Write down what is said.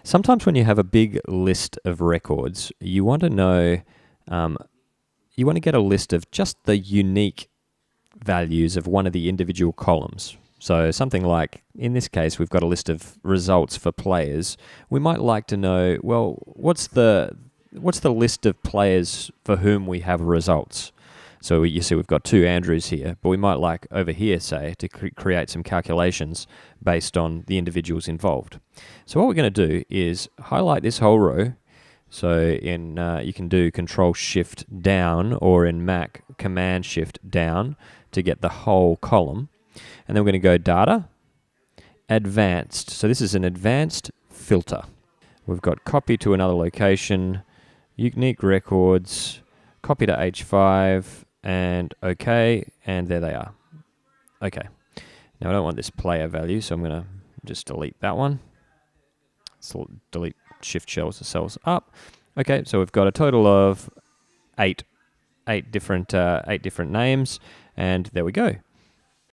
Sometimes when you have a big list of records, you want to know, you want to get a list of just the unique values of one of the individual columns. So something like, in this case, we've got a list of results for players. We might like to know, well, what's the list of players for whom we have results? So you see we've got 2 Andrews here, but we might like over here, say, to create some calculations based on the individuals involved. So what we're going to do is highlight this whole row. So in you can do Control-Shift down, or in Mac, Command-Shift down to get the whole column. And then we're going to go Data, Advanced. So this is an advanced filter. We've got Copy to another location, Unique Records, Copy to H5, and OK, and there they are. Okay. Now I don't want this player value, so I'm going to just delete that one. So delete Shift shells the cells up. Okay, so we've got a total of eight different names, and there we go.